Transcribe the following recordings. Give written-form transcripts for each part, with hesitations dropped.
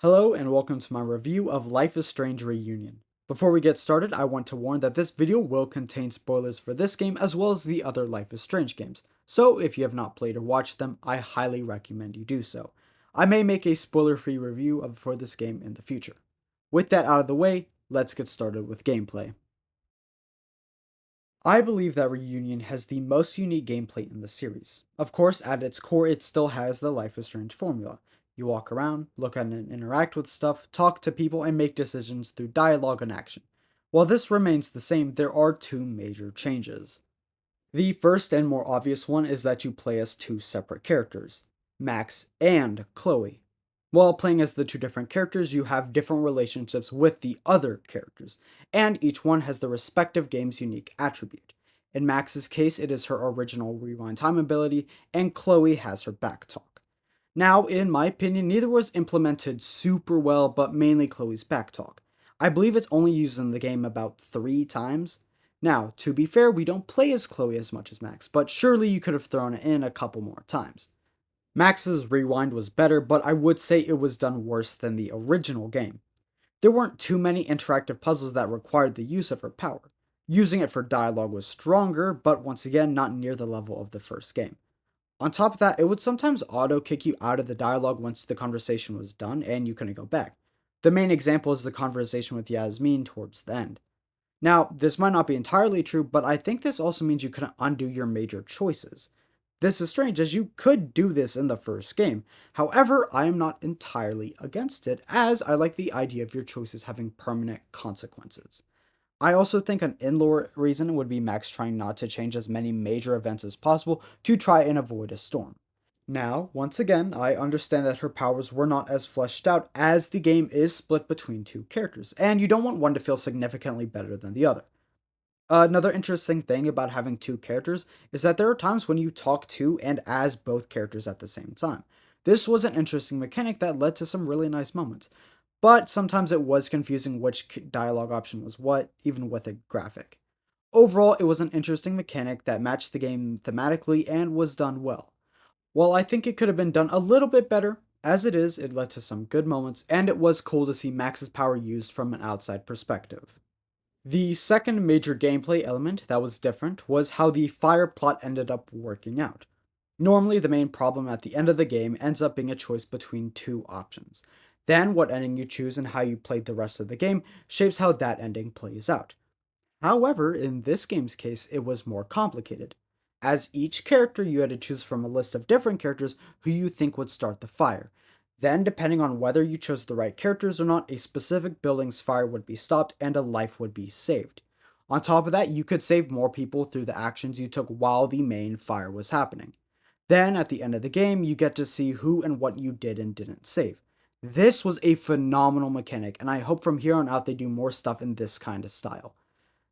Hello and welcome to my review of Life is Strange Reunion. Before we get started, I want to warn that this video will contain spoilers for this game as well as the other Life is Strange games, so if you have not played or watched them, I highly recommend you do so. I may make a spoiler-free review for this game in the future. With that out of the way, let's get started with gameplay. I believe that Reunion has the most unique gameplay in the series. Of course, at its core, it still has the Life is Strange formula. You walk around, look at and interact with stuff, talk to people, and make decisions through dialogue and action. While this remains the same, there are two major changes. The first and more obvious one is that you play as two separate characters, Max and Chloe. While playing as the two different characters, you have different relationships with the other characters, and each one has the respective game's unique attribute. In Max's case, it is her original rewind time ability, and Chloe has her backtalk. Now, in my opinion, neither was implemented super well, but mainly Chloe's backtalk. I believe it's only used in the game about 3 times. Now, to be fair, we don't play as Chloe as much as Max, but surely you could have thrown it in a couple more times. Max's rewind was better, but I would say it was done worse than the original game. There weren't too many interactive puzzles that required the use of her power. Using it for dialogue was stronger, but once again, not near the level of the first game. On top of that, it would sometimes auto kick you out of the dialogue once the conversation was done and you couldn't go back. The main example is the conversation with Yasmin towards the end. Now, this might not be entirely true, but I think this also means you couldn't undo your major choices. This is strange, as you could do this in the first game. However, I am not entirely against it, as I like the idea of your choices having permanent consequences. I also think an in-lore reason would be Max trying not to change as many major events as possible to try and avoid a storm. Now, once again, I understand that her powers were not as fleshed out as the game is split between two characters, and you don't want one to feel significantly better than the other. Another interesting thing about having two characters is that there are times when you talk to and as both characters at the same time. This was an interesting mechanic that led to some really nice moments, but sometimes it was confusing which dialogue option was what, even with a graphic. Overall, it was an interesting mechanic that matched the game thematically and was done well. While I think it could have been done a little bit better, as it is, it led to some good moments, and it was cool to see Max's power used from an outside perspective. The second major gameplay element that was different was how the fire plot ended up working out. Normally, the main problem at the end of the game ends up being a choice between two options. Then, what ending you choose and how you played the rest of the game shapes how that ending plays out. However, in this game's case, it was more complicated. As each character, you had to choose from a list of different characters who you think would start the fire. Then, depending on whether you chose the right characters or not, a specific building's fire would be stopped and a life would be saved. On top of that, you could save more people through the actions you took while the main fire was happening. Then, at the end of the game, you get to see who and what you did and didn't save. This was a phenomenal mechanic, and I hope from here on out they do more stuff in this kind of style.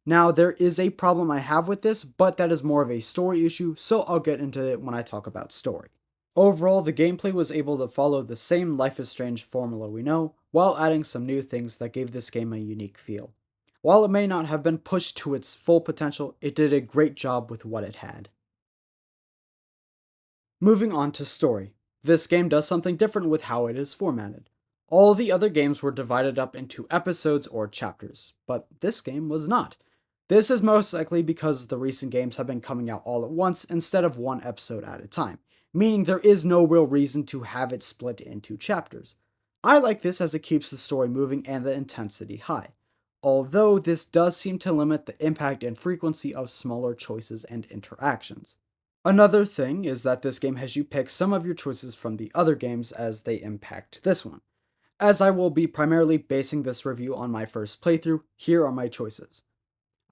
Now, there is a problem I have with this, but that is more of a story issue, so I'll get into it when I talk about story. Overall, the gameplay was able to follow the same Life is Strange formula we know, while adding some new things that gave this game a unique feel. While it may not have been pushed to its full potential, it did a great job with what it had. Moving on to story. This game does something different with how it is formatted. All the other games were divided up into episodes or chapters, but this game was not. This is most likely because the recent games have been coming out all at once instead of one episode at a time, meaning there is no real reason to have it split into chapters. I like this as it keeps the story moving and the intensity high, although this does seem to limit the impact and frequency of smaller choices and interactions. Another thing is that this game has you pick some of your choices from the other games as they impact this one. As I will be primarily basing this review on my first playthrough, here are my choices.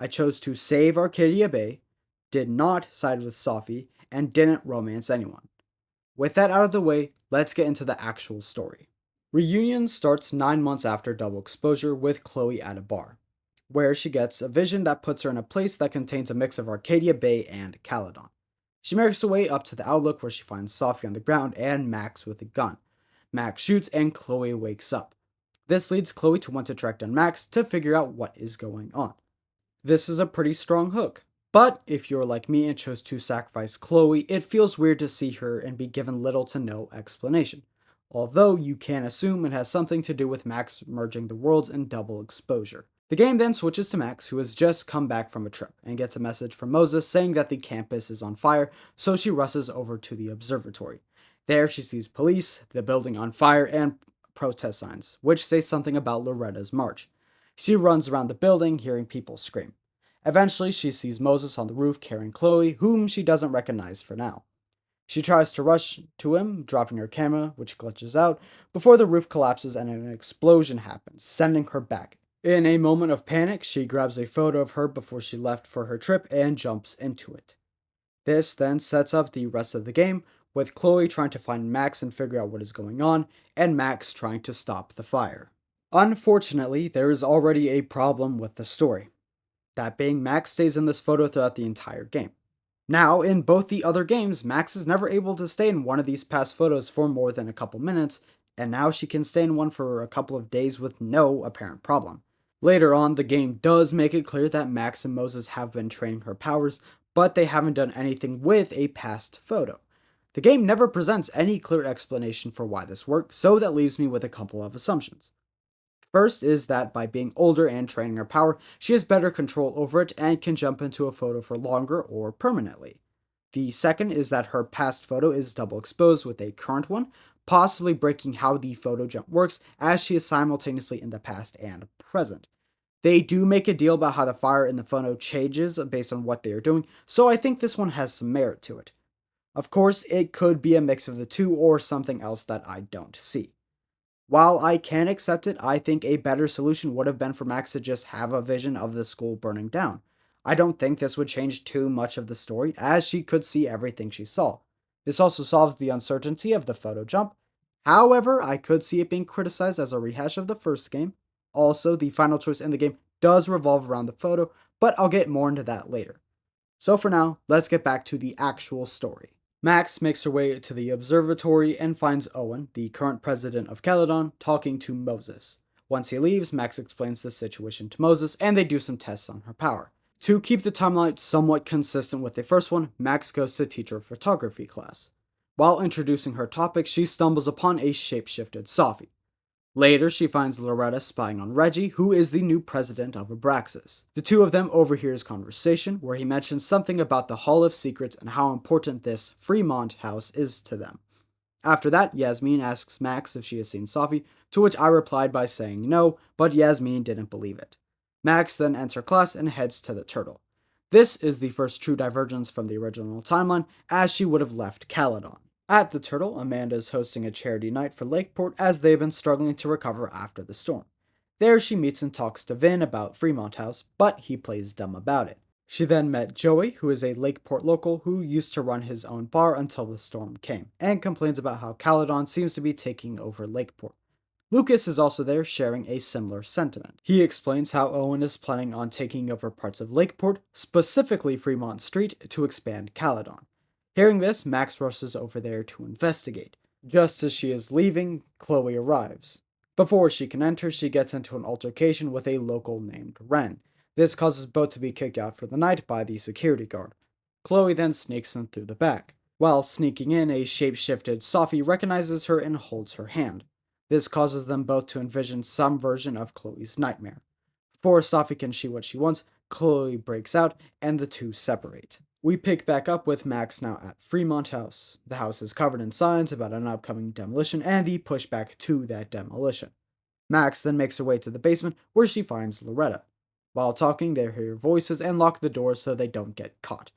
I chose to save Arcadia Bay, did not side with Sophie, and didn't romance anyone. With that out of the way, let's get into the actual story. Reunion starts 9 months after Double Exposure with Chloe at a bar, where she gets a vision that puts her in a place that contains a mix of Arcadia Bay and Caledon. She makes her way up to the Outlook where she finds Sophie on the ground and Max with a gun. Max shoots and Chloe wakes up. This leads Chloe to want to track down Max to figure out what is going on. This is a pretty strong hook, but if you're like me and chose to sacrifice Chloe, it feels weird to see her and be given little to no explanation. although you can assume it has something to do with Max merging the worlds in double exposure. The game then switches to Max, who has just come back from a trip, and gets a message from Moses saying that the campus is on fire, so she rushes over to the observatory. There she sees police, the building on fire, and protest signs, which say something about Loretta's march. She runs around the building, hearing people scream. Eventually, she sees Moses on the roof carrying Chloe, whom she doesn't recognize for now. She tries to rush to him, dropping her camera, which glitches out, before the roof collapses and an explosion happens, sending her back. In a moment of panic, she grabs a photo of her before she left for her trip and jumps into it. This then sets up the rest of the game, with Chloe trying to find Max and figure out what is going on, and Max trying to stop the fire. Unfortunately, there is already a problem with the story. That being, Max stays in this photo throughout the entire game. Now, in both the other games, Max is never able to stay in one of these past photos for more than a couple minutes, and now she can stay in one for a couple of days with no apparent problem. Later on, the game does make it clear that Max and Moses have been training her powers, but they haven't done anything with a past photo. The game never presents any clear explanation for why this works, so that leaves me with a couple of assumptions. First is that by being older and training her power, she has better control over it and can jump into a photo for longer or permanently. The second is that her past photo is double exposed with a current one, possibly breaking how the photo jump works as she is simultaneously in the past and present. They do make a deal about how the fire in the photo changes based on what they are doing, so I think this one has some merit to it. Of course, it could be a mix of the two or something else that I don't see. While I can accept it, I think a better solution would have been for Max to just have a vision of the school burning down. I don't think this would change too much of the story, as she could see everything she saw. This also solves the uncertainty of the photo jump. However, I could see it being criticized as a rehash of the first game. Also, the final choice in the game does revolve around the photo, but I'll get more into that later. So for now, let's get back to the actual story. Max makes her way to the observatory and finds Owen, the current president of Caledon, talking to Moses. Once he leaves, Max explains the situation to Moses, and they do some tests on her power. To keep the timeline somewhat consistent with the first one, Max goes to teach her photography class. While introducing her topic, she stumbles upon a shapeshifted Sophie. Later, she finds Loretta spying on Reggie, who is the new president of Abraxas. The two of them overhear his conversation, where he mentions something about the Hall of Secrets and how important this Fremont house is to them. After that, Yasmin asks Max if she has seen Sophie, to which I replied by saying no, but Yasmin didn't believe it. Max then ends her class and heads to the Turtle. This is the first true divergence from the original timeline, as she would have left Caledon. At the Turtle, Amanda is hosting a charity night for Lakeport as they've been struggling to recover after the storm. There she meets and talks to Vin about Fremont House, but he plays dumb about it. She then met Joey, who is a Lakeport local who used to run his own bar until the storm came, and complains about how Caledon seems to be taking over Lakeport. Lucas is also there, sharing a similar sentiment. He explains how Owen is planning on taking over parts of Lakeport, specifically Fremont Street, to expand Caledon. Hearing this, Max rushes over there to investigate. Just as she is leaving, Chloe arrives. Before she can enter, she gets into an altercation with a local named Ren. This causes both to be kicked out for the night by the security guard. Chloe then sneaks in through the back. While sneaking in, a shape-shifted Sophie recognizes her and holds her hand. This causes them both to envision some version of Chloe's nightmare. Before Sophie can see what she wants, Chloe breaks out and the two separate. We pick back up with Max now at Fremont House. The house is covered in signs about an upcoming demolition and the pushback to that demolition. Max then makes her way to the basement where she finds Loretta. While talking, they hear voices and lock the doors so they don't get caught.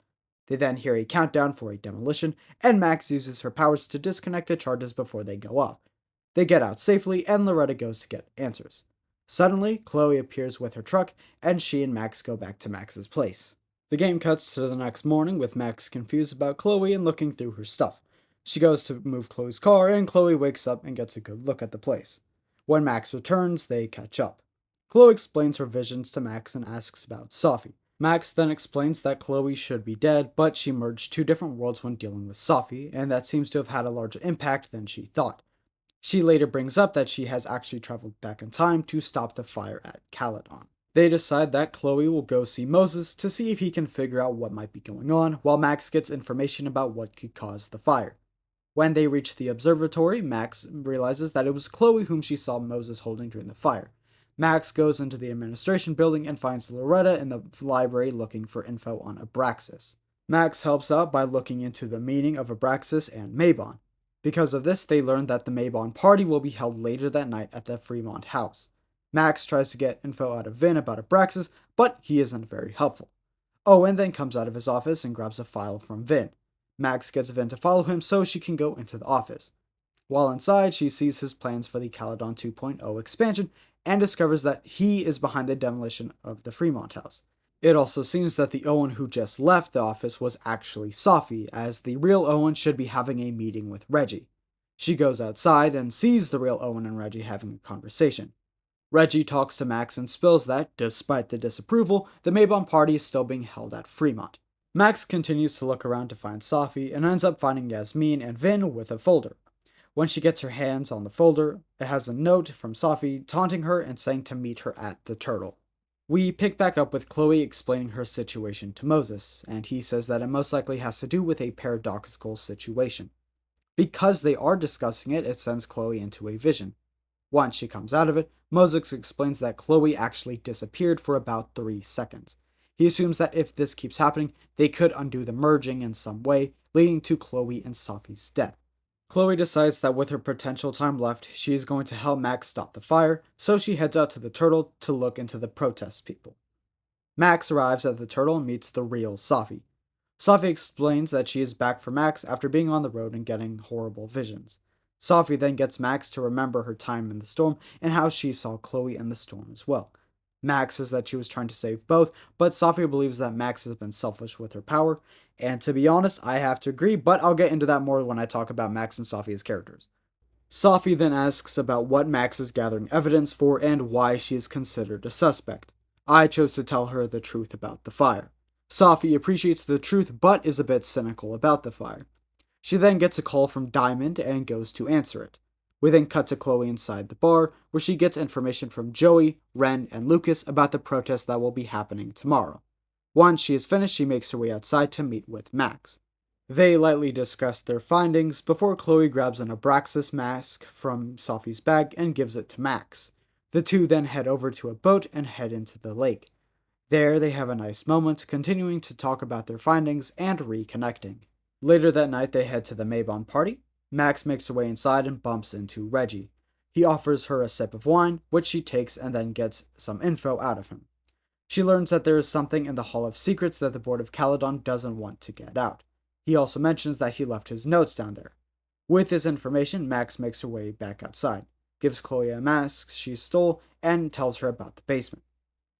They then hear a countdown for a demolition, and Max uses her powers to disconnect the charges before they go off. They get out safely, and Loretta goes to get answers. Suddenly, Chloe appears with her truck, and she and Max go back to Max's place. The game cuts to the next morning with Max confused about Chloe and looking through her stuff. She goes to move Chloe's car, and Chloe wakes up and gets a good look at the place. When Max returns, they catch up. Chloe explains her visions to Max and asks about Sophie. Max then explains that Chloe should be dead, but she merged two different worlds when dealing with Sophie, and that seems to have had a larger impact than she thought. She later brings up that she has actually traveled back in time to stop the fire at Caledon. They decide that Chloe will go see Moses to see if he can figure out what might be going on, while Max gets information about what could cause the fire. When they reach the observatory, Max realizes that it was Chloe whom she saw Moses holding during the fire. Max goes into the administration building and finds Loretta in the library looking for info on Abraxas. Max helps out by looking into the meaning of Abraxas and Mabon. Because of this, they learn that the Mabon party will be held later that night at the Fremont house. Max tries to get info out of Vin about Abraxas, but he isn't very helpful. Owen then comes out of his office and grabs a file from Vin. Max gets Vin to follow him so she can go into the office. While inside, she sees his plans for the Caledon 2.0 expansion and discovers that he is behind the demolition of the Fremont house. It also seems that the Owen who just left the office was actually Sophie, as the real Owen should be having a meeting with Reggie. She goes outside and sees the real Owen and Reggie having a conversation. Reggie talks to Max and spills that, despite the disapproval, the Mabon party is still being held at Fremont. Max continues to look around to find Sophie and ends up finding Yasmin and Vin with a folder. When she gets her hands on the folder, it has a note from Sophie taunting her and saying to meet her at the Turtle. We pick back up with Chloe explaining her situation to Moses, and he says that it most likely has to do with a paradoxical situation. Because they are discussing it, it sends Chloe into a vision. Once she comes out of it, Moses explains that Chloe actually disappeared for about 3 seconds. He assumes that if this keeps happening, they could undo the merging in some way, leading to Chloe and Sophie's death. Chloe decides that with her potential time left, she is going to help Max stop the fire, so she heads out to the Turtle to look into the protest people. Max arrives at the Turtle and meets the real Sophie. Sophie explains that she is back for Max after being on the road and getting horrible visions. Sophie then gets Max to remember her time in the storm and how she saw Chloe in the storm as well. Max says that she was trying to save both, but Sophie believes that Max has been selfish with her power, and to be honest, I have to agree, but I'll get into that more when I talk about Max and Sophie as characters. Sophie then asks about what Max is gathering evidence for and why she is considered a suspect. I chose to tell her the truth about the fire. Sophie appreciates the truth but is a bit cynical about the fire. She then gets a call from Diamond and goes to answer it. We then cut to Chloe inside the bar, where she gets information from Joey, Ren, and Lucas about the protest that will be happening tomorrow. Once she is finished, she makes her way outside to meet with Max. They lightly discuss their findings before Chloe grabs an Abraxas mask from Sophie's bag and gives it to Max. The two then head over to a boat and head into the lake. There they have a nice moment, continuing to talk about their findings and reconnecting. Later that night, they head to the Mabon party. Max makes her way inside and bumps into Reggie. He offers her a sip of wine, which she takes and then gets some info out of him. She learns that there is something in the Hall of Secrets that the Board of Caledon doesn't want to get out. He also mentions that he left his notes down there. With this information, Max makes her way back outside, gives Chloe a mask she stole, and tells her about the basement.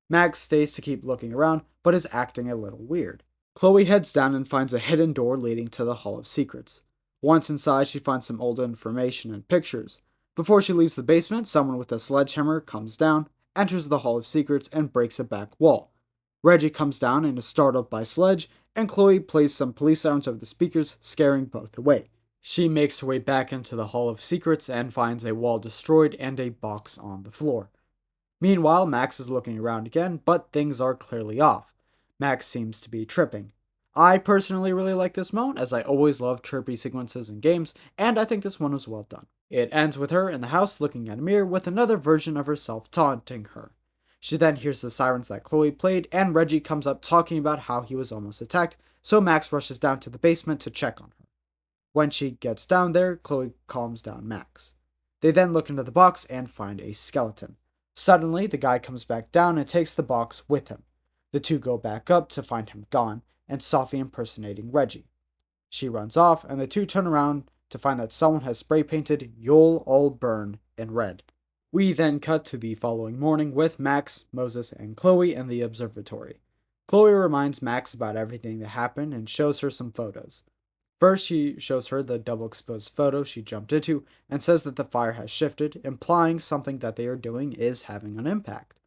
Max stays to keep looking around, but is acting a little weird. Chloe heads down and finds a hidden door leading to the Hall of Secrets. Once inside, she finds some old information and pictures. Before she leaves the basement, someone with a sledgehammer comes down, enters the Hall of Secrets, and breaks a back wall. Reggie comes down and is startled by Sledge, and Chloe plays some police sirens over the speakers, scaring both away. She makes her way back into the Hall of Secrets and finds a wall destroyed and a box on the floor. Meanwhile, Max is looking around again, but things are clearly off. Max seems to be tripping. I personally really like this moment, as I always love trippy sequences in games, and I think this one was well done. It ends with her in the house looking at a mirror with another version of herself taunting her. She then hears the sirens that Chloe played, and Reggie comes up talking about how he was almost attacked, so Max rushes down to the basement to check on her. When she gets down there, Chloe calms down Max. They then look into the box and find a skeleton. Suddenly, the guy comes back down and takes the box with him. The two go back up to find him gone, and Sophie impersonating Reggie. She runs off, and the two turn around to find that someone has spray painted "You'll all burn" in red. We then cut to the following morning with Max, Moses, and Chloe in the observatory. Chloe reminds Max about everything that happened and shows her some photos. First, she shows her the double exposed photo she jumped into and says that the fire has shifted, implying something that they are doing is having an impact.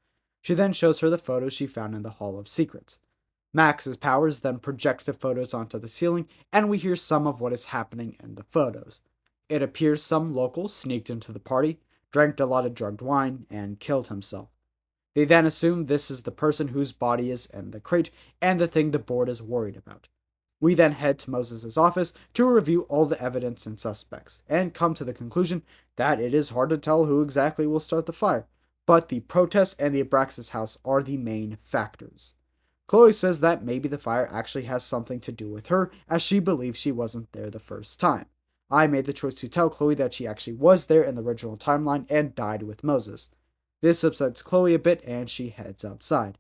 She then shows her the photos she found in the Hall of Secrets. Max's powers then project the photos onto the ceiling, and we hear some of what is happening in the photos. It appears some local sneaked into the party, drank a lot of drugged wine, and killed himself. They then assume this is the person whose body is in the crate and the thing the board is worried about. We then head to Moses' office to review all the evidence and suspects, and come to the conclusion that it is hard to tell who exactly will start the fire, but the protests and the Abraxas house are the main factors. Chloe says that maybe the fire actually has something to do with her, as she believes she wasn't there the first time. I made the choice to tell Chloe that she actually was there in the original timeline and died with Moses. This upsets Chloe a bit and she heads outside.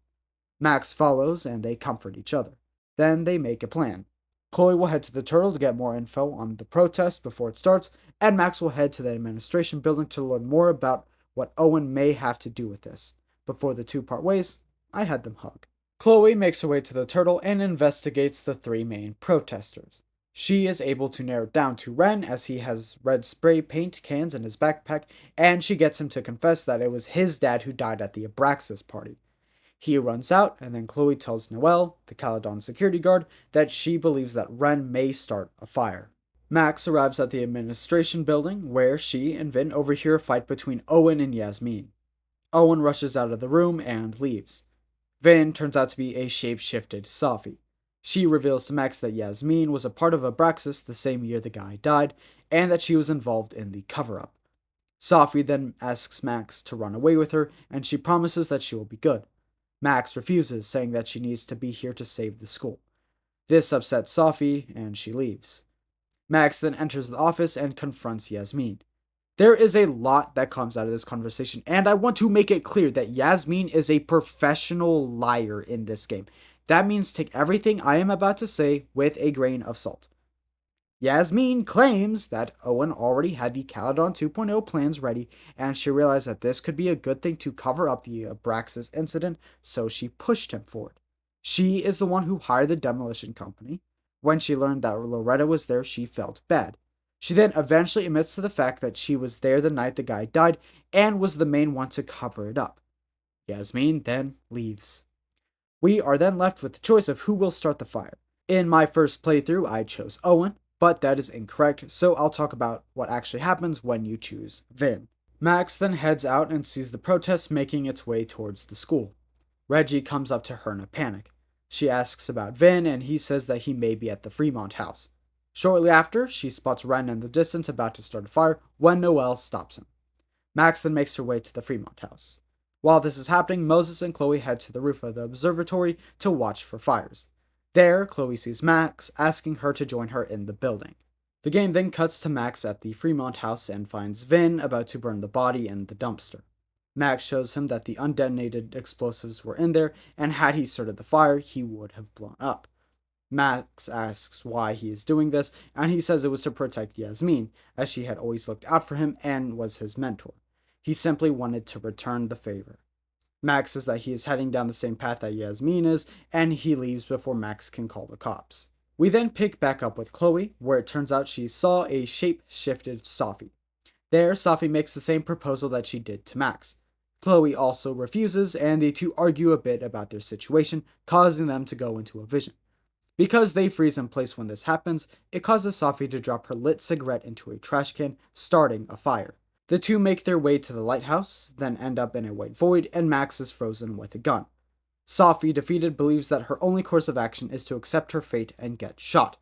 Max follows and they comfort each other. Then they make a plan. Chloe will head to the Turtle to get more info on the protest before it starts, and Max will head to the administration building to learn more about what Owen may have to do with this. Before the two part ways, I had them hug. Chloe makes her way to the Turtle and investigates the three main protesters. She is able to narrow it down to Ren, as he has red spray paint cans in his backpack, and she gets him to confess that it was his dad who died at the Abraxas party. He runs out, and then Chloe tells Noel, the Caledon security guard, that she believes that Ren may start a fire. Max arrives at the administration building, where she and Vin overhear a fight between Owen and Yasmin. Owen rushes out of the room and leaves. Vin turns out to be a shape-shifted Safi. She reveals to Max that Yasmin was a part of Abraxas the same year the guy died, and that she was involved in the cover-up. Safi then asks Max to run away with her, and she promises that she will be good. Max refuses, saying that she needs to be here to save the school. This upsets Safi, and she leaves. Max then enters the office and confronts Yasmin. There is a lot that comes out of this conversation, and I want to make it clear that Yasmin is a professional liar in this game. That means take everything I am about to say with a grain of salt. Yasmin claims that Owen already had the Caledon 2.0 plans ready, and she realized that this could be a good thing to cover up the Abraxas incident, so she pushed him for it. She is the one who hired the demolition company. When she learned that Loretta was there, she felt bad. She then eventually admits to the fact that she was there the night the guy died and was the main one to cover it up. Yasmin then leaves. We are then left with the choice of who will start the fire. In my first playthrough, I chose Owen, but that is incorrect, so I'll talk about what actually happens when you choose Vin. Max then heads out and sees the protest making its way towards the school. Reggie comes up to her in a panic. She asks about Vin, and he says that he may be at the Fremont house. Shortly after, she spots Ren in the distance about to start a fire when Noel stops him. Max then makes her way to the Fremont house. While this is happening, Moses and Chloe head to the roof of the observatory to watch for fires. There, Chloe sees Max, asking her to join her in the building. The game then cuts to Max at the Fremont house and finds Vin about to burn the body in the dumpster. Max shows him that the undetonated explosives were in there, and had he started the fire, he would have blown up. Max asks why he is doing this, and he says it was to protect Yasmin, as she had always looked out for him and was his mentor. He simply wanted to return the favor. Max says that he is heading down the same path that Yasmin is, and he leaves before Max can call the cops. We then pick back up with Chloe, where it turns out she saw a shape-shifted Safi. There, Safi makes the same proposal that she did to Max. Chloe also refuses, and the two argue a bit about their situation, causing them to go into a vision. Because they freeze in place when this happens, it causes Safi to drop her lit cigarette into a trash can, starting a fire. The two make their way to the lighthouse, then end up in a white void, and Max is frozen with a gun. Safi, defeated, believes that her only course of action is to accept her fate and get shot.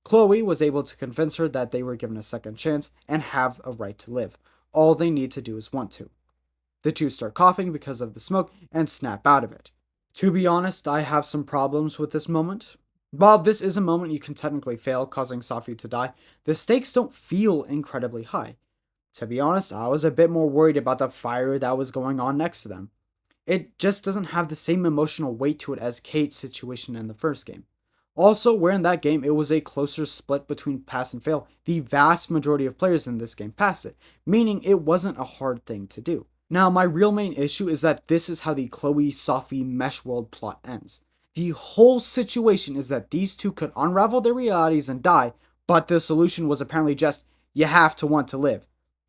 Chloe was able to convince her that they were given a second chance and have a right to live. All they need to do is want to. The two start coughing because of the smoke and snap out of it. To be honest, I have some problems with this moment. While this is a moment you can technically fail, causing Safi to die, the stakes don't feel incredibly high. To be honest, I was a bit more worried about the fire that was going on next to them. It just doesn't have the same emotional weight to it as Kate's situation in the first game. Also, where in that game it was a closer split between pass and fail, the vast majority of players in this game passed it, meaning it wasn't a hard thing to do. Now, my real main issue is that this is how the Chloe-Safi mesh world plot ends. The whole situation is that these two could unravel their realities and die, but the solution was apparently just, you have to want to live.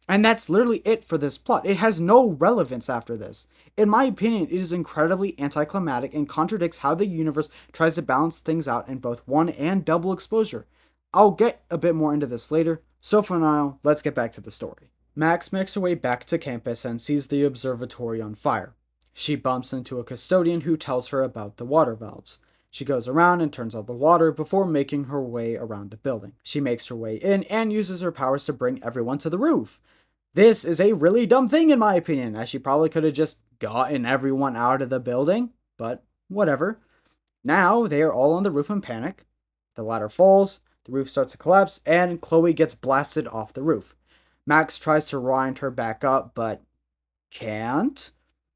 And that's literally it for this plot. It has no relevance after this. In my opinion, it is incredibly anticlimactic and contradicts how the universe tries to balance things out in both one and double exposure. I'll get a bit more into this later, so for now, let's get back to the story. Max makes her way back to campus and sees the observatory on fire. She bumps into a custodian who tells her about the water valves. She goes around and turns on the water before making her way around the building. She makes her way in and uses her powers to bring everyone to the roof. This is a really dumb thing in my opinion, as she probably could have just gotten everyone out of the building, but whatever. Now they are all on the roof in panic. The ladder falls, the roof starts to collapse, and Chloe gets blasted off the roof. Max tries to wind her back up, but can't.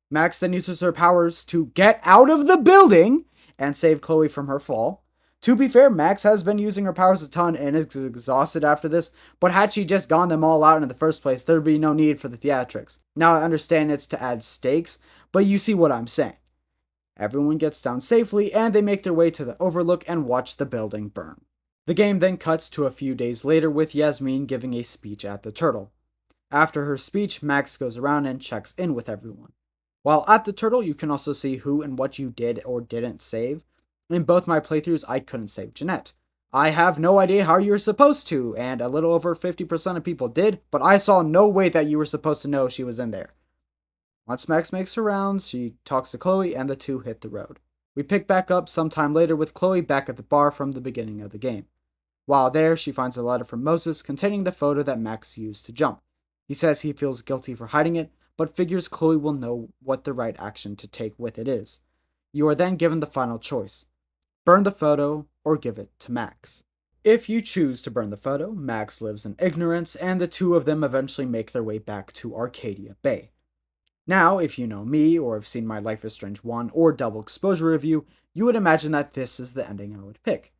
Max then uses her powers to get out of the building and save Chloe from her fall. To be fair, Max has been using her powers a ton and is exhausted after this, but had she just gone them all out in the first place, there'd be no need for the theatrics. Now I understand it's to add stakes, but you see what I'm saying. Everyone gets down safely, and they make their way to the overlook and watch the building burn. The game then cuts to a few days later with Yasmin giving a speech at the Turtle. After her speech, Max goes around and checks in with everyone. While at the Turtle, you can also see who and what you did or didn't save. In both my playthroughs, I couldn't save Jeanette. I have no idea how you were supposed to, and a little over 50% of people did, but I saw no way that you were supposed to know she was in there. Once Max makes her rounds, she talks to Chloe and the two hit the road. We pick back up sometime later with Chloe back at the bar from the beginning of the game. While there, she finds a letter from Moses containing the photo that Max used to jump. He says he feels guilty for hiding it, but figures Chloe will know what the right action to take with it is. You are then given the final choice: burn the photo or give it to Max. If you choose to burn the photo, Max lives in ignorance, and the two of them eventually make their way back to Arcadia Bay. Now, if you know me, or have seen my Life is Strange 1 or Double Exposure review, you would imagine that this is the ending I would pick.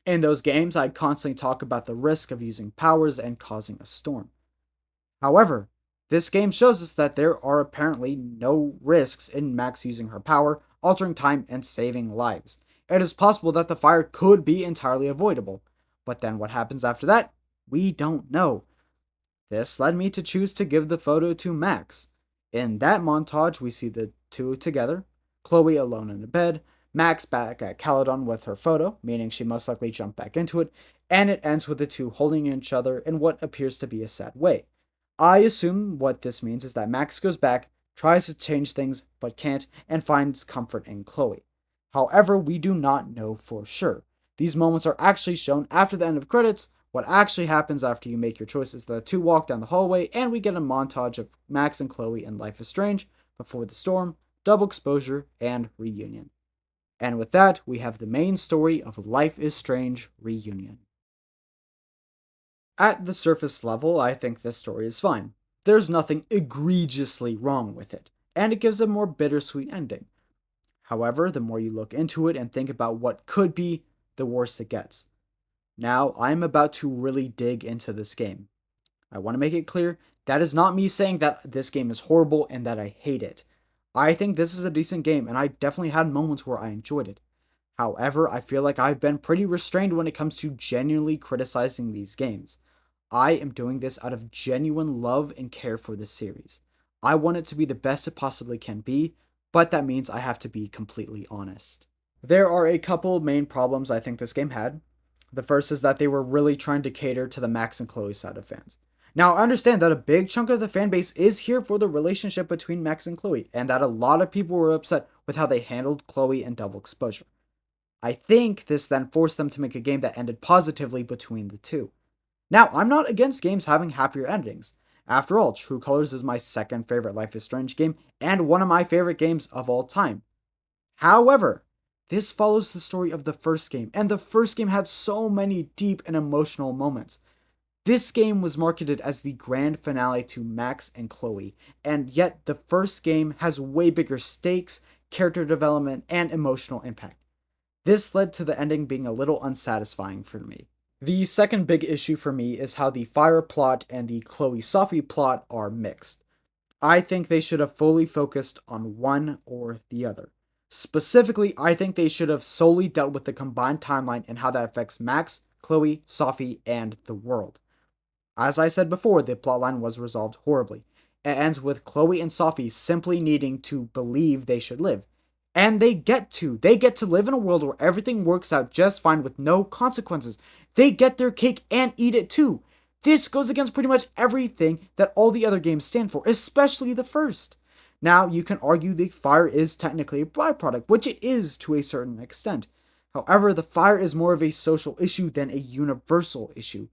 In those games, I'd constantly talk about the risk of using powers and causing a storm. However, this game shows us that there are apparently no risks in Max using her power, altering time, and saving lives. It is possible that the fire could be entirely avoidable, but then what happens after that? We don't know. This led me to choose to give the photo to Max. In that montage, we see the two together, Chloe alone in a bed, Max back at Caledon with her photo, meaning she most likely jumped back into it, and it ends with the two holding each other in what appears to be a sad way. I assume what this means is that Max goes back, tries to change things, but can't, and finds comfort in Chloe. However, we do not know for sure. These moments are actually shown after the end of credits. What actually happens after you make your choices is that the two walk down the hallway, and we get a montage of Max and Chloe in Life is Strange, Before the Storm, Double Exposure, and Reunion. And with that, we have the main story of Life is Strange Reunion. At the surface level, I think this story is fine. There's nothing egregiously wrong with it, and it gives a more bittersweet ending. However, the more you look into it and think about what could be, the worse it gets. Now, I'm about to really dig into this game. I want to make it clear, that is not me saying that this game is horrible and that I hate it. I think this is a decent game, and I definitely had moments where I enjoyed it. However, I feel like I've been pretty restrained when it comes to genuinely criticizing these games. I am doing this out of genuine love and care for the series. I want it to be the best it possibly can be, but that means I have to be completely honest. There are a couple main problems I think this game had. The first is that they were really trying to cater to the Max and Chloe side of fans. Now, I understand that a big chunk of the fan base is here for the relationship between Max and Chloe, and that a lot of people were upset with how they handled Chloe in Double Exposure. I think this then forced them to make a game that ended positively between the two. Now, I'm not against games having happier endings. After all, True Colors is my second favorite Life is Strange game, and one of my favorite games of all time. However, this follows the story of the first game, and the first game had so many deep and emotional moments. This game was marketed as the grand finale to Max and Chloe, and yet the first game has way bigger stakes, character development, and emotional impact. This led to the ending being a little unsatisfying for me. The second big issue for me is how the fire plot and the Chloe-Sophie plot are mixed. I think they should have fully focused on one or the other. Specifically, I think they should have solely dealt with the combined timeline and how that affects Max, Chloe, Sophie, and the world. As I said before, the plotline was resolved horribly. It ends with Chloe and Sophie simply needing to believe they should live. And they get to. They get to live in a world where everything works out just fine with no consequences. They get their cake and eat it too. This goes against pretty much everything that all the other games stand for, especially the first. Now, you can argue the fire is technically a byproduct, which it is to a certain extent. However, the fire is more of a social issue than a universal issue,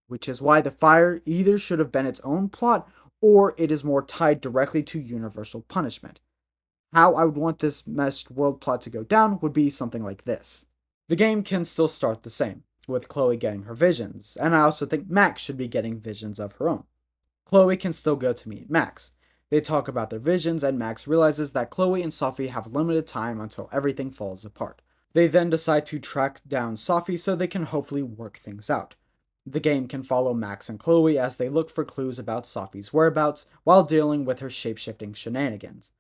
which is why the fire either should have been its own plot or it is more tied directly to universal punishment. How I would want this meshed world plot to go down would be something like this. The game can still start the same, with Chloe getting her visions, and I also think Max should be getting visions of her own. Chloe can still go to meet Max. They talk about their visions, and Max realizes that Chloe and Sophie have limited time until everything falls apart. They then decide to track down Sophie so they can hopefully work things out. The game can follow Max and Chloe as they look for clues about Sophie's whereabouts while dealing with her shapeshifting shenanigans.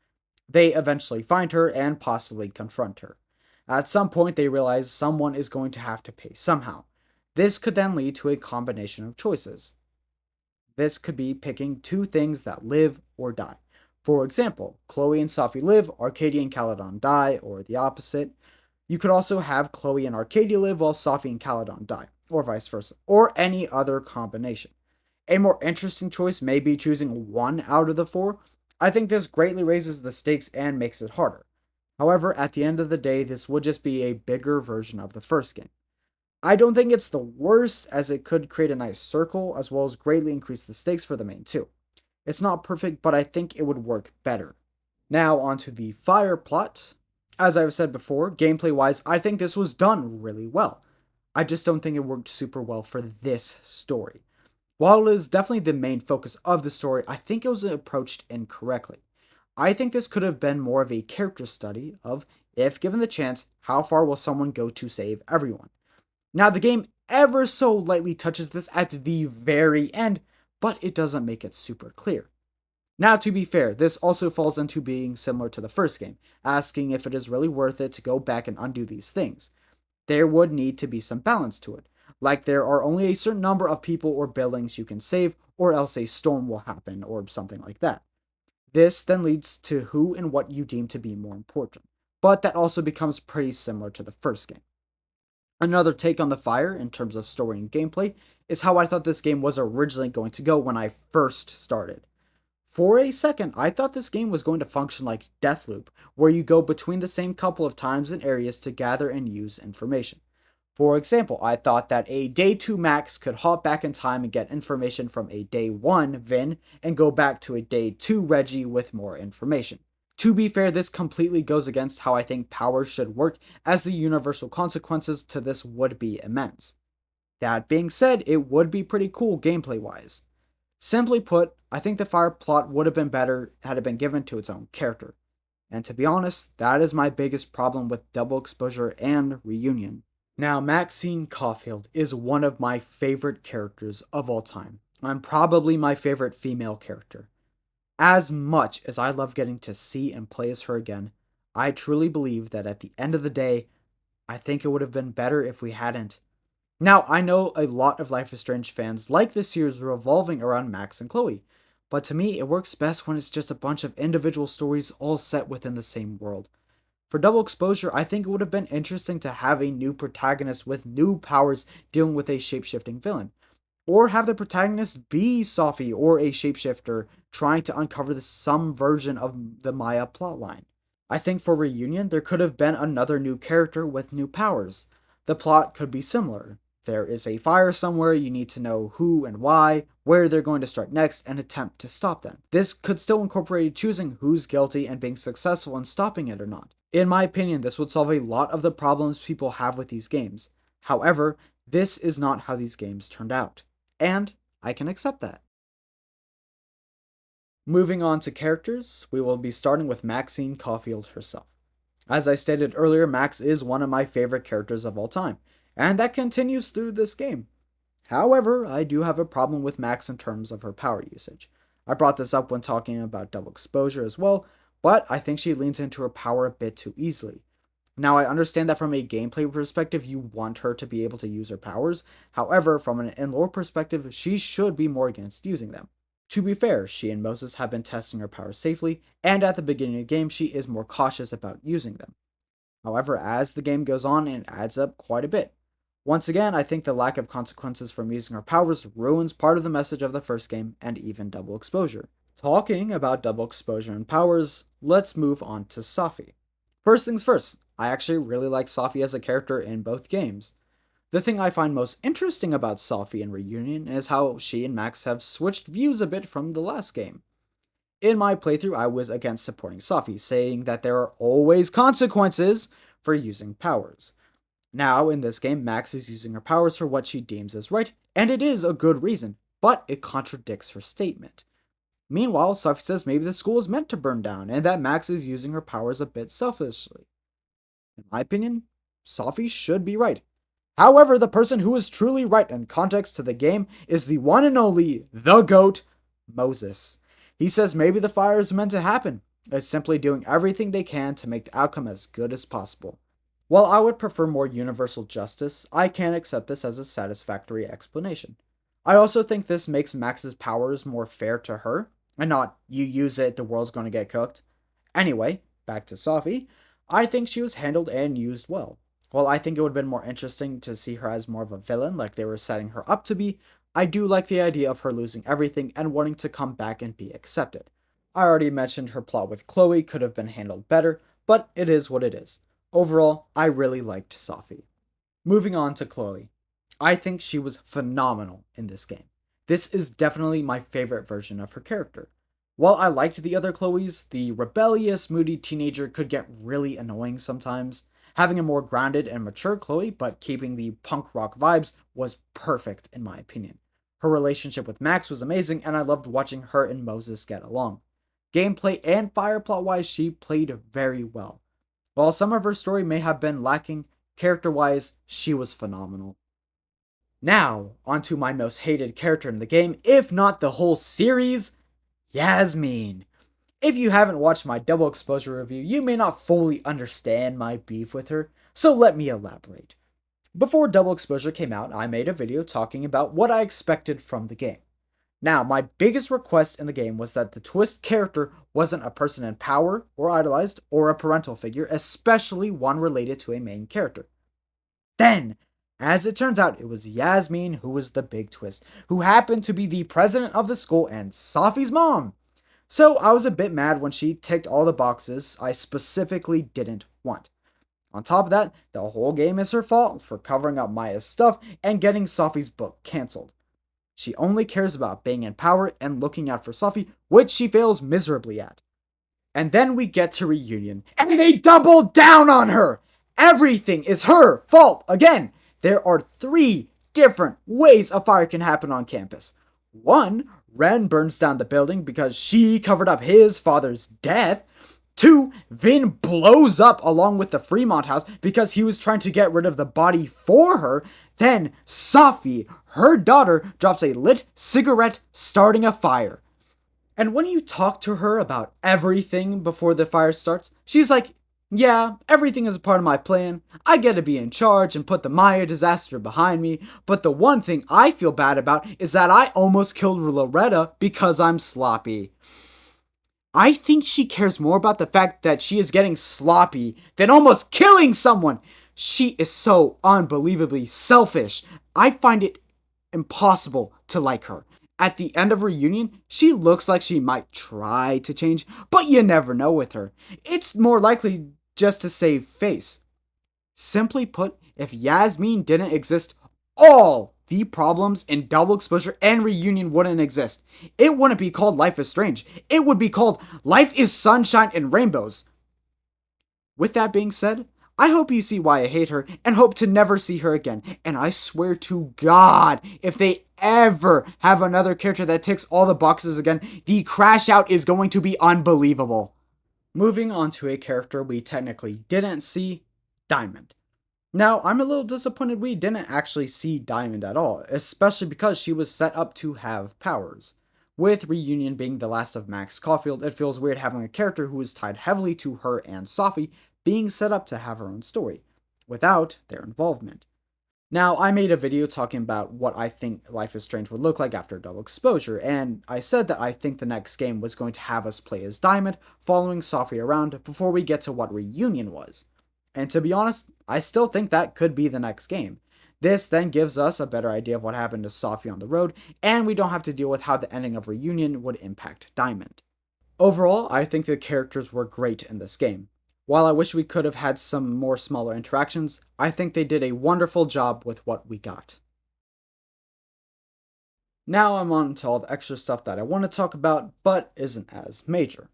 They eventually find her and possibly confront her. At some point, they realize someone is going to have to pay somehow. This could then lead to a combination of choices. This could be picking two things that live or die. For example, Chloe and Sophie live, Arcadia and Caledon die, or the opposite. You could also have Chloe and Arcadia live while Sophie and Caledon die, or vice versa, or any other combination. A more interesting choice may be choosing one out of the four. I think this greatly raises the stakes and makes it harder. However, at the end of the day, this would just be a bigger version of the first game. I don't think it's the worst, as it could create a nice circle as well as greatly increase the stakes for the main two. It's not perfect, but I think it would work better. Now onto the fire plot. As I've said before, gameplay wise, I think this was done really well. I just don't think it worked super well for this story. While it is definitely the main focus of the story, I think it was approached incorrectly. I think this could have been more of a character study of, if given the chance, how far will someone go to save everyone. Now, the game ever so lightly touches this at the very end, but it doesn't make it super clear. Now, to be fair, this also falls into being similar to the first game, asking if it is really worth it to go back and undo these things. There would need to be some balance to it, like there are only a certain number of people or buildings you can save, or else a storm will happen, or something like that. This then leads to who and what you deem to be more important, but that also becomes pretty similar to the first game. Another take on the fire in terms of story and gameplay is how I thought this game was originally going to go when I first started. For a second, I thought this game was going to function like Deathloop, where you go between the same couple of times and areas to gather and use information. For example, I thought that a day 2 Max could hop back in time and get information from a day 1 Vin and go back to a day 2 Reggie with more information. To be fair, this completely goes against how I think powers should work, as the universal consequences to this would be immense. That being said, it would be pretty cool gameplay wise. Simply put, I think the fire plot would have been better had it been given to its own character. And to be honest, that is my biggest problem with Double Exposure and Reunion. Now, Maxine Caulfield is one of my favorite characters of all time. I'm probably my favorite female character. As much as I love getting to see and play as her again, I truly believe that at the end of the day, I think it would have been better if we hadn't. Now, I know a lot of Life is Strange fans like this series revolving around Max and Chloe, but to me, it works best when it's just a bunch of individual stories all set within the same world. For Double Exposure, I think it would have been interesting to have a new protagonist with new powers dealing with a shapeshifting villain. Or have the protagonist be Sophie or a shapeshifter trying to uncover some version of the Maya plotline. I think for Reunion, there could have been another new character with new powers. The plot could be similar. There is a fire somewhere, you need to know who and why, where they're going to start next, and attempt to stop them. This could still incorporate choosing who's guilty and being successful in stopping it or not. In my opinion, this would solve a lot of the problems people have with these games. However, this is not how these games turned out. And I can accept that. Moving on to characters, we will be starting with Maxine Caulfield herself. As I stated earlier, Max is one of my favorite characters of all time, and that continues through this game. However, I do have a problem with Max in terms of her power usage. I brought this up when talking about Double Exposure as well, but I think she leans into her power a bit too easily. Now, I understand that from a gameplay perspective, you want her to be able to use her powers. However, from an in-lore perspective, she should be more against using them. To be fair, she and Moses have been testing her powers safely, and at the beginning of the game, she is more cautious about using them. However, as the game goes on, it adds up quite a bit. Once again, I think the lack of consequences from using her powers ruins part of the message of the first game and even Double Exposure. Talking about Double Exposure and powers, let's move on to Sophie. First things first, I actually really like Safi as a character in both games. The thing I find most interesting about Safi in Reunion is how she and Max have switched views a bit from the last game. In my playthrough, I was against supporting Safi, saying that there are always consequences for using powers. Now, in this game, Max is using her powers for what she deems as right, and it is a good reason, but it contradicts her statement. Meanwhile, Safi says maybe the school is meant to burn down, and that Max is using her powers a bit selfishly. In my opinion, Safi should be right. However, the person who is truly right in context to the game is the one and only, the GOAT, Moses. He says maybe the fire is meant to happen. It's simply doing everything they can to make the outcome as good as possible. While I would prefer more universal justice, I can't accept this as a satisfactory explanation. I also think this makes Max's powers more fair to her, and not you use it, the world's gonna get cooked. Anyway, back to Safi. I think she was handled and used well. While I think it would have been more interesting to see her as more of a villain, like they were setting her up to be, I do like the idea of her losing everything and wanting to come back and be accepted. I already mentioned her plot with Chloe could have been handled better, but it is what it is. Overall, I really liked Safi. Moving on to Chloe. I think she was phenomenal in this game. This is definitely my favorite version of her character. While I liked the other Chloes, the rebellious, moody teenager could get really annoying sometimes. Having a more grounded and mature Chloe, but keeping the punk rock vibes, was perfect in my opinion. Her relationship with Max was amazing, and I loved watching her and Moses get along. Gameplay and fire plot wise, she played very well. While some of her story may have been lacking, character wise, she was phenomenal. Now, onto my most hated character in the game, if not the whole series, Yasmin. If you haven't watched my double exposure review, you may not fully understand my beef with her, so let me elaborate. Before double exposure came out, I made a video talking about what I expected from the game. Now, my biggest request in the game was that the twist character wasn't a person in power or idolized or a parental figure, especially one related to a main character. Then, as it turns out, it was Yasmin who was the big twist, who happened to be the president of the school and Safi's mom. So I was a bit mad when she ticked all the boxes I specifically didn't want. On top of that, the whole game is her fault for covering up Maya's stuff and getting Safi's book cancelled. She only cares about being in power and looking out for Safi, which she fails miserably at. And then we get to Reunion, and they double down on her! Everything is her fault again! There are 3 different ways a fire can happen on campus. 1, Ren burns down the building because she covered up his father's death. 2, Vin blows up along with the Fremont house because he was trying to get rid of the body for her. Then Safi, her daughter, drops a lit cigarette, starting a fire. And when you talk to her about everything before the fire starts, she's like, yeah, everything is a part of my plan. I get to be in charge and put the Maya disaster behind me, but the one thing I feel bad about is that I almost killed Loretta because I'm sloppy. I think she cares more about the fact that she is getting sloppy than almost killing someone. She is so unbelievably selfish. I find it impossible to like her. At the end of Reunion, she looks like she might try to change, but you never know with her. It's more likely just to save face. Simply put, if Yasmin didn't exist, all the problems in Double Exposure and Reunion wouldn't exist. It wouldn't be called Life is Strange. It would be called Life is Sunshine and Rainbows. With that being said, I hope you see why I hate her and hope to never see her again. And I swear to God, if they ever have another character that ticks all the boxes again, the crash out is going to be unbelievable. Moving on to a character we technically didn't see, Diamond. Now, I'm a little disappointed we didn't actually see Diamond at all, especially because she was set up to have powers. With Reunion being the last of Max Caulfield, it feels weird having a character who is tied heavily to her and Safi being set up to have her own story, without their involvement. Now, I made a video talking about what I think Life is Strange would look like after Double Exposure, and I said that I think the next game was going to have us play as Diamond, following Safi around before we get to what Reunion was. And to be honest, I still think that could be the next game. This then gives us a better idea of what happened to Safi on the road, and we don't have to deal with how the ending of Reunion would impact Diamond. Overall, I think the characters were great in this game. While I wish we could have had some more smaller interactions, I think they did a wonderful job with what we got. Now I'm on to all the extra stuff that I want to talk about, but isn't as major.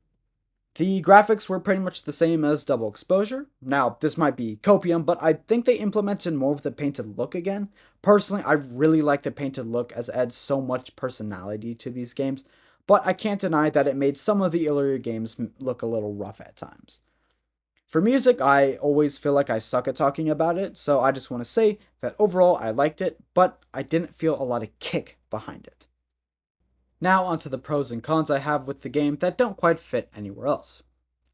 The graphics were pretty much the same as Double Exposure. Now, this might be copium, but I think they implemented more of the painted look again. Personally, I really like the painted look as it adds so much personality to these games, but I can't deny that it made some of the earlier games look a little rough at times. For music, I always feel like I suck at talking about it, so I just want to say that overall I liked it, but I didn't feel a lot of kick behind it. Now onto the pros and cons I have with the game that don't quite fit anywhere else.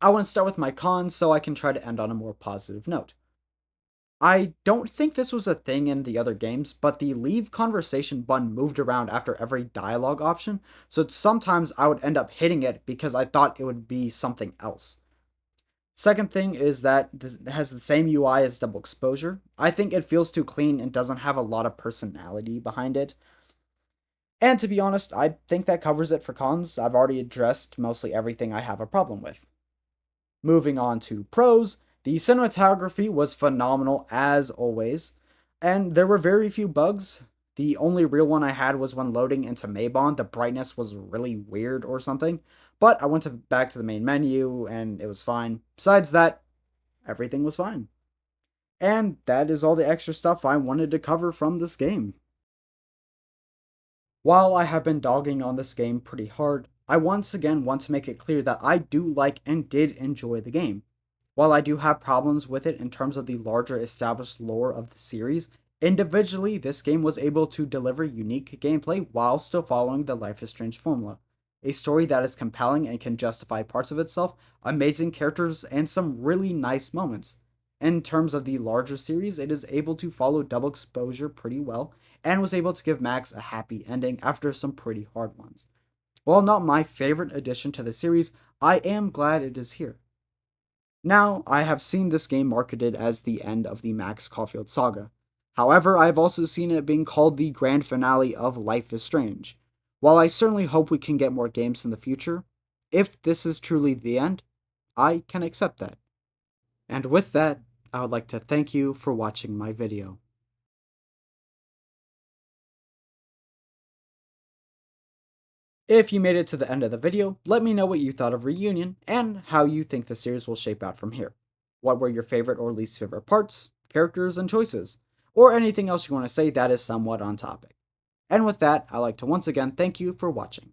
I want to start with my cons so I can try to end on a more positive note. I don't think this was a thing in the other games, but the leave conversation button moved around after every dialogue option, so sometimes I would end up hitting it because I thought it would be something else. Second thing is that this has the same UI as Double Exposure. I think it feels too clean and doesn't have a lot of personality behind it. And to be honest, I think that covers it for cons. I've already addressed mostly everything I have a problem with. Moving on to pros, the cinematography was phenomenal as always, and there were very few bugs. The only real one I had was when loading into Maybon, the brightness was really weird or something, but I went back to the main menu and it was fine. Besides that, everything was fine. And that is all the extra stuff I wanted to cover from this game. While I have been dogging on this game pretty hard, I once again want to make it clear that I do like and did enjoy the game. While I do have problems with it in terms of the larger established lore of the series, individually this game was able to deliver unique gameplay while still following the Life is Strange formula. A story that is compelling and can justify parts of itself, amazing characters, and some really nice moments. In terms of the larger series, it is able to follow Double Exposure pretty well, and was able to give Max a happy ending after some pretty hard ones. While not my favorite addition to the series, I am glad it is here. Now, I have seen this game marketed as the end of the Max Caulfield saga. However, I have also seen it being called the grand finale of Life is Strange. While I certainly hope we can get more games in the future, if this is truly the end, I can accept that. And with that, I would like to thank you for watching my video. If you made it to the end of the video, let me know what you thought of Reunion and how you think the series will shape out from here. What were your favorite or least favorite parts, characters, and choices? Or anything else you want to say that is somewhat on topic. And with that, I'd like to once again thank you for watching.